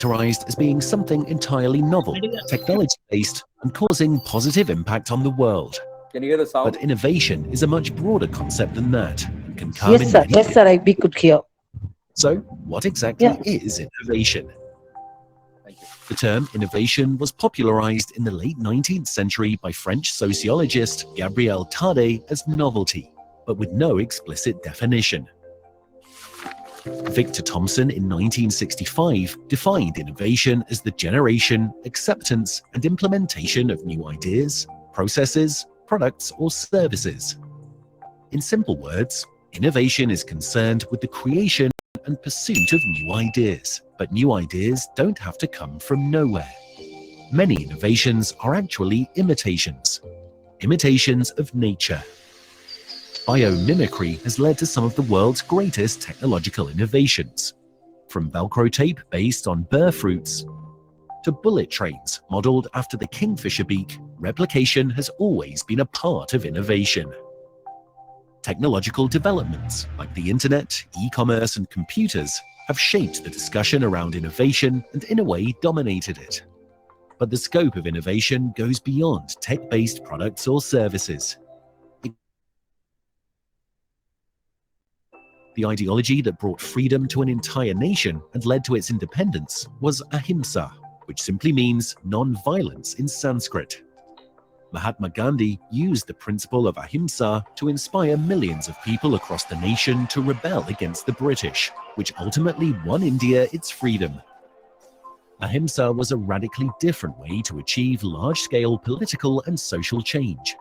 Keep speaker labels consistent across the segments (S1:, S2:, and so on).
S1: characterized as being something entirely novel, technology-based, and causing positive impact on the world.
S2: Can you hear the sound?
S1: But innovation is a much broader concept than that and can come
S3: Yes,
S1: in
S3: sir.
S1: many
S3: Yes, sir. We could hear.
S1: So, what exactly
S3: Yeah.
S1: is innovation?
S2: Thank you.
S1: The term innovation was popularized in the late 19th century by French sociologist Gabriel Tarde as novelty, but with no explicit definition. Victor Thomson in 1965 defined innovation as the generation, acceptance, and implementation of new ideas, processes, products, or services. In simple words, innovation is concerned with the creation and pursuit of new ideas, but new ideas don't have to come from nowhere. Many innovations are actually imitations of nature. Biomimicry has led to some of the world's greatest technological innovations, from Velcro tape based on burr fruits to bullet trains modeled after the kingfisher beak. Replication has always been a part of innovation. Technological developments like the internet, e-commerce, and computers have shaped the discussion around innovation and in a way dominated it. But the scope of innovation goes beyond tech-based products or services. The ideology that brought freedom to an entire nation and led to its independence was ahimsa, which simply means non-violence in Sanskrit. Mahatma Gandhi used the principle of ahimsa to inspire millions of people across the nation to rebel against the British, which ultimately won India its freedom. Ahimsa was a radically different way to achieve large-scale political and social change.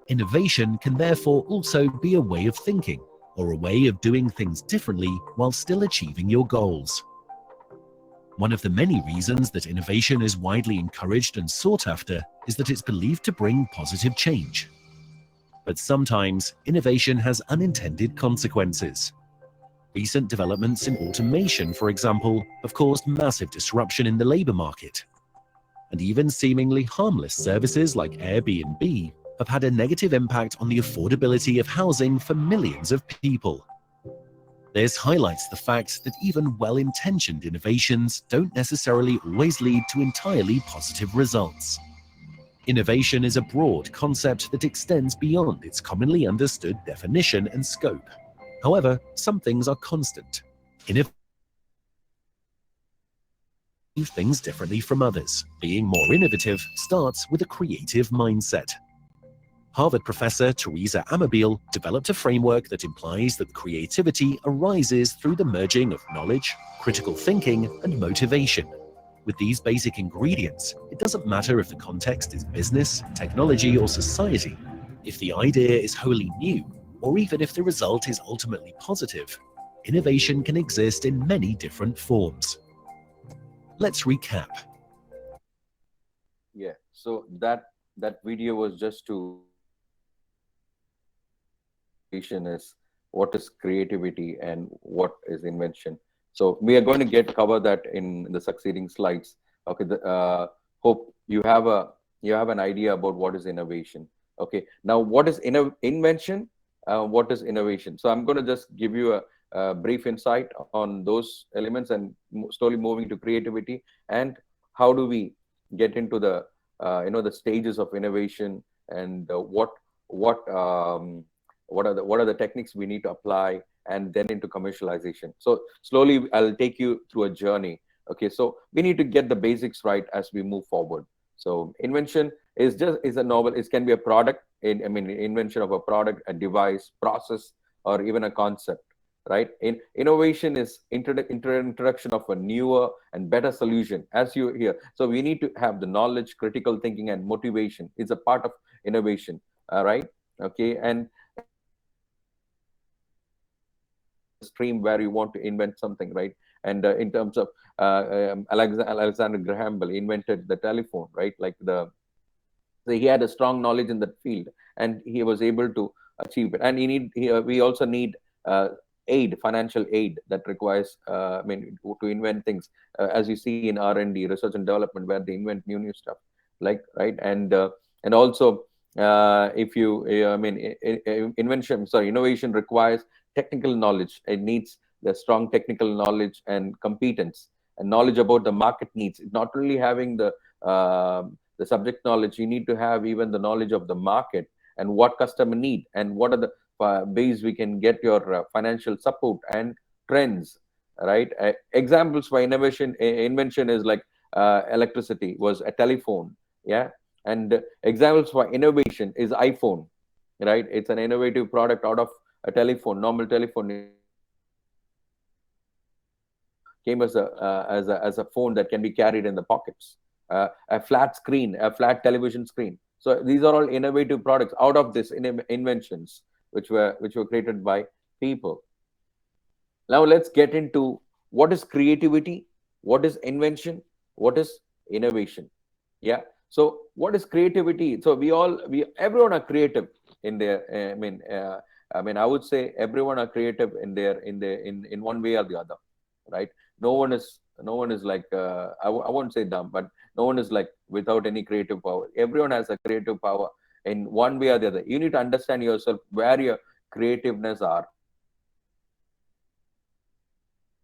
S1: Innovation can therefore also be a way of thinking, or a way of doing things differently while still achieving your goals. One of the many reasons that innovation is widely encouraged and sought after is that it's believed to bring positive change. But sometimes, innovation has unintended consequences. Recent developments in automation, for example, have caused massive disruption in the labor market. And even seemingly harmless services like Airbnb have had a negative impact on the affordability of housing for millions of people. This highlights the fact that even well-intentioned innovations don't necessarily always lead to entirely positive results. Innovation is a broad concept that extends beyond its commonly understood definition and scope. However, some things are constant. Innovation things differently from others. Being more innovative starts with a creative mindset. Harvard professor Teresa Amabile developed a framework that implies that creativity arises through the merging of knowledge, critical thinking, and motivation. With these basic ingredients, it doesn't matter if the context is business, technology, or society. If the idea is wholly new, or even if the result is ultimately positive, innovation can exist in many different forms. Let's recap.
S2: Yeah. So that video was just to is what is creativity and what is invention. So we are going to cover that in the succeeding slides. Okay. Hope you have an idea about what is innovation. Okay. Now, what is invention? What is innovation? So I'm going to just give you a brief insight on those elements and slowly moving to creativity and how do we get into the the stages of innovation and what are the techniques we need to apply, and then into commercialization. So slowly I'll take you through a journey. Okay, so we need to get the basics right as we move forward. So invention is a novel. It can be a product. Invention of a product, a device, process, or even a concept. Right? Innovation is introduction of a newer and better solution, as you hear. So we need to have the knowledge, critical thinking, and motivation. It's a part of innovation. All right. Okay, and stream where you want to invent something, right? And in terms of Alexander Graham Bell invented the telephone, right? So he had a strong knowledge in that field, and he was able to achieve it. And we also need financial aid that requires, to invent things, as you see in R&D, research and development, where they invent new stuff, right? And also, innovation requires technical knowledge. It needs the strong technical knowledge and competence. and knowledge about the market needs. Not only having the subject knowledge, you need to have even the knowledge of the market and what customer need, and what are the ways we can get your financial support and trends, right? Examples for invention is like electricity was a telephone, yeah. And examples for innovation is iPhone, right? It's an innovative product out of a telephone, normal telephone. Came as a phone that can be carried in the pockets, a flat screen, a flat television screen. So these are all innovative products out of this inventions which were created by people. Now let's get into what is creativity, what is invention, what is innovation. Yeah. So what is creativity? So everyone are creative in their. I would say everyone are creative in one way or the other, right? No one is like I won't say dumb, but no one is like without any creative power. Everyone has a creative power in one way or the other. You need to understand yourself where your creativeness are,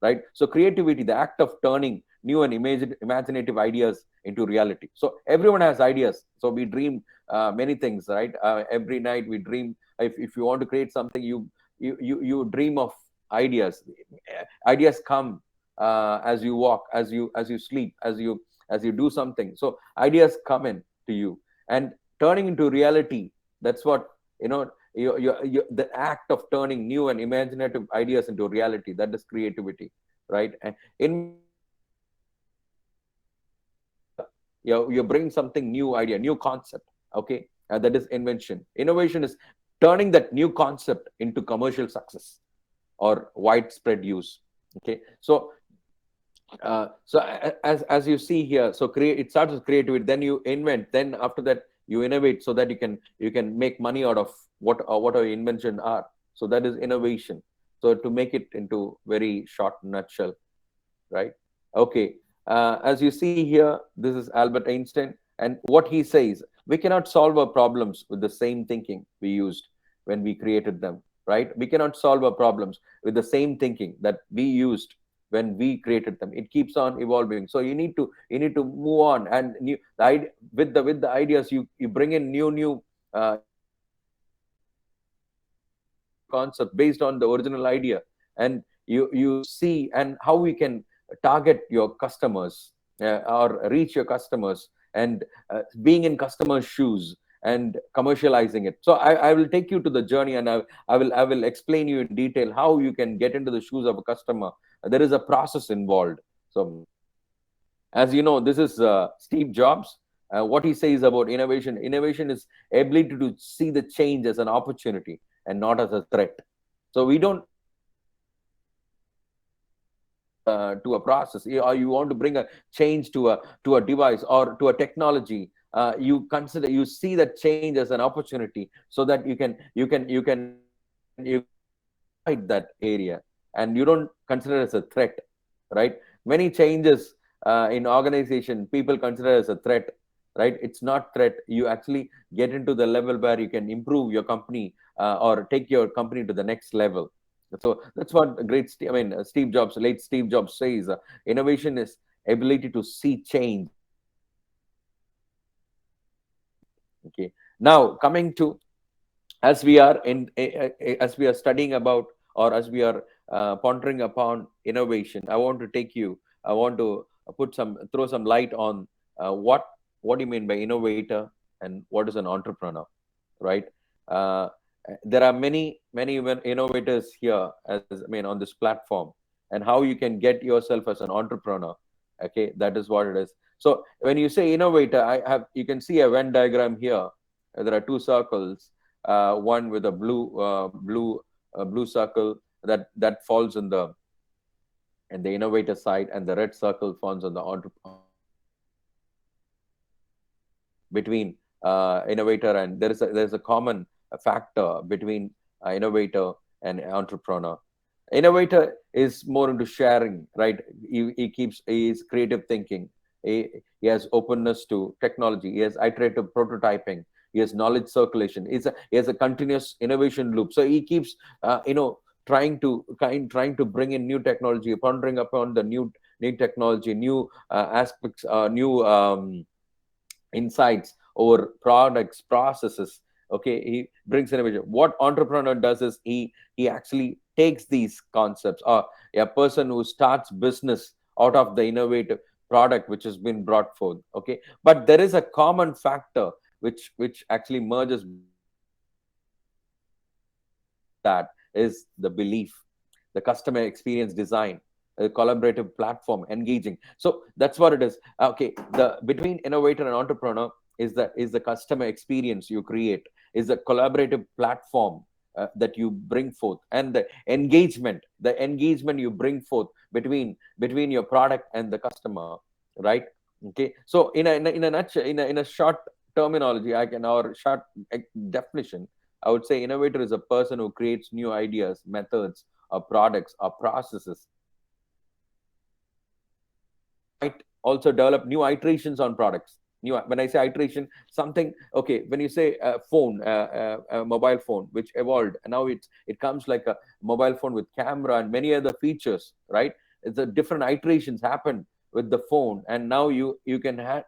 S2: right? So creativity, the act of turning new and imaginative ideas into reality. So everyone has ideas. So we dream many things, right? Every night we dream. If you want to create something, you dream of ideas. Ideas come as you walk, as you sleep, as you do something. So ideas come in to you, and turning into reality. That's what the act of turning new and imaginative ideas into reality. That is creativity, right? And in you bring something new idea, new concept. Okay, that is invention. Innovation is turning that new concept into commercial success or widespread use. Okay, so as you see here, so it starts with creativity, then you invent, then after that you innovate, so that you can make money out of what our invention are. So that is innovation. So to make it into very short nutshell, right? Okay, as you see here, this is Albert Einstein, and what he says: we cannot solve our problems with the same thinking we used when we created them, right? We cannot solve our problems with the same thinking that we used when we created them. It keeps on evolving. So you need to move on, and with the ideas, you bring in new concept based on the original idea, and you see and how we can target your customers, or reach your customers, and being in customers shoes and commercializing it. So I will take you to the journey, and I will explain you in detail how you can get into the shoes of a customer. There is a process involved. So as you know, this is Steve Jobs. What he says about innovation is ability to see the change as an opportunity and not as a threat. So we don't to a process, or you want to bring a change to a device or to a technology. You see that change as an opportunity, so that you fight that area, and you don't consider it as a threat, right? Many changes in organization, people consider as a threat, right? It's not threat. You actually get into the level where you can improve your company, or take your company to the next level. So that's what Steve Jobs, late Steve Jobs says: innovation is ability to see change. Okay. Now coming to, as we are studying about, or as we are pondering upon innovation, I want to throw some light on what do you mean by innovator, and what is an entrepreneur, right? uh, there are many innovators here, on this platform, and how you can get yourself as an entrepreneur. Okay, that is what it is. So when you say innovator, you can see a Venn diagram here. There are two circles, one with a blue circle that falls in the innovator side, and the red circle falls on the entrepreneur between innovator. And there's a common factor between innovator and entrepreneur. Innovator is more into sharing, right? He is creative thinking. He has openness to technology. He has iterative prototyping. He has knowledge circulation. He has a continuous innovation loop. So he keeps trying to bring in new technology, pondering upon the new technology, new aspects, new insights over products, processes. Okay, he brings innovation. What entrepreneur does is he actually takes these concepts, or a person who starts business out of the innovative product which has been brought forth. Okay, but there is a common factor which actually merges that is the belief, the customer experience design, a collaborative platform, engaging. So that's what it is. Okay, the between innovator and entrepreneur is the customer experience you create, is the collaborative platform that you bring forth, and the engagement you bring forth between your product and the customer, right? Okay, so in a nutshell, in a short terminology, I can, or short definition, I would say innovator is a person who creates new ideas, methods, or products or processes. Might also develop new iterations on products. New, when I say iteration, something, okay, when you say a phone, a mobile phone, which evolved, and now it comes like a mobile phone with camera and many other features, right? It's a different iterations happen with the phone, and now you can have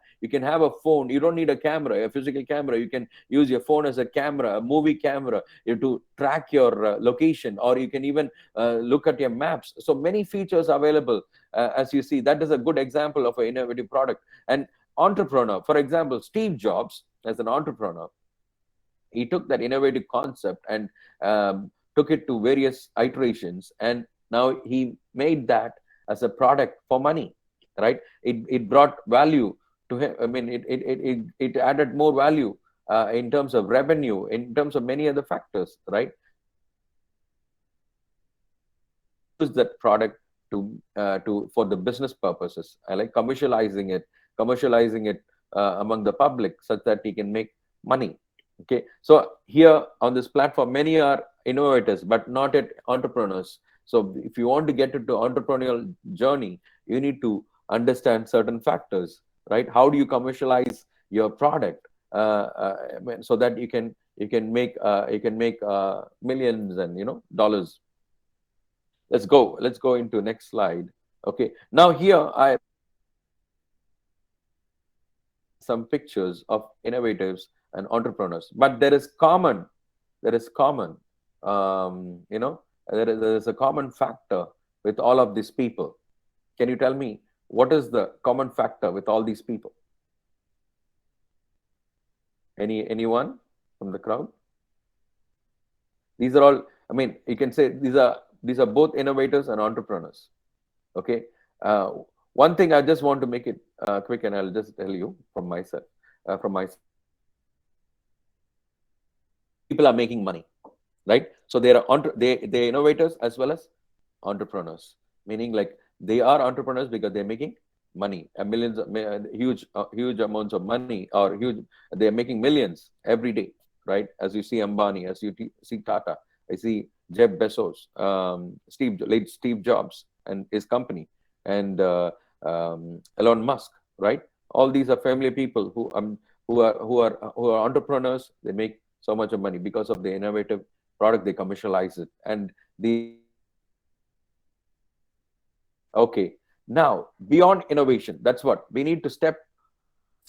S2: a phone. You don't need a camera, a physical camera. You can use your phone as a camera, a movie camera, to track your location, or you can even look at your maps. So many features available. As you see, that is a good example of an innovative product. And entrepreneur, for example, Steve Jobs, as an entrepreneur, he took that innovative concept and took it to various iterations, and now he made that as a product for money, right? It brought value to him. I mean, it added more value in terms of revenue, in terms of many other factors, right? Use that product to for the business purposes. I like commercializing it among the public, such that he can make money. Okay, so here on this platform, many are innovators, but not yet entrepreneurs. So if you want to get into entrepreneurial journey, you need to understand certain factors, right? How do you commercialize your product, so that you can make millions and dollars. Let's go into next slide. Okay, now here I some pictures of innovators and entrepreneurs, but there is common you know there is a common factor with all of these people. Can you tell me what is the common factor with all these people? Anyone from the crowd? These are all, I mean, you can say these are both innovators and entrepreneurs. Okay, one thing I just want to make it quick, and I'll just tell you from myself. From my people are making money, right? So they're innovators as well as entrepreneurs, meaning like they are entrepreneurs because they're making money, huge amounts of money, or they're making millions every day, right? As you see Ambani, as you see Tata, I see Jeff Bezos, late Steve Jobs and his company, and Elon Musk, right? All these are family people who are entrepreneurs. They make so much of money because of the innovative product. They commercialize it, and the okay. Now, beyond innovation, that's what we need to step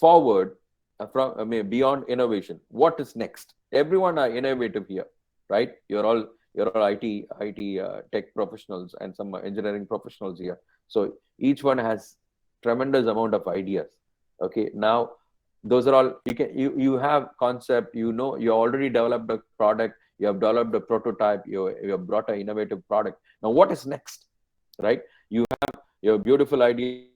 S2: forward from. I mean, beyond innovation, what is next? Everyone are innovative here, right? You're all IT tech professionals, and some engineering professionals here. So each one has tremendous amount of ideas. Okay, now those are all you have concept. You already developed a product. You have developed a prototype. You have brought an innovative product. Now, what is next, right? You have your beautiful idea.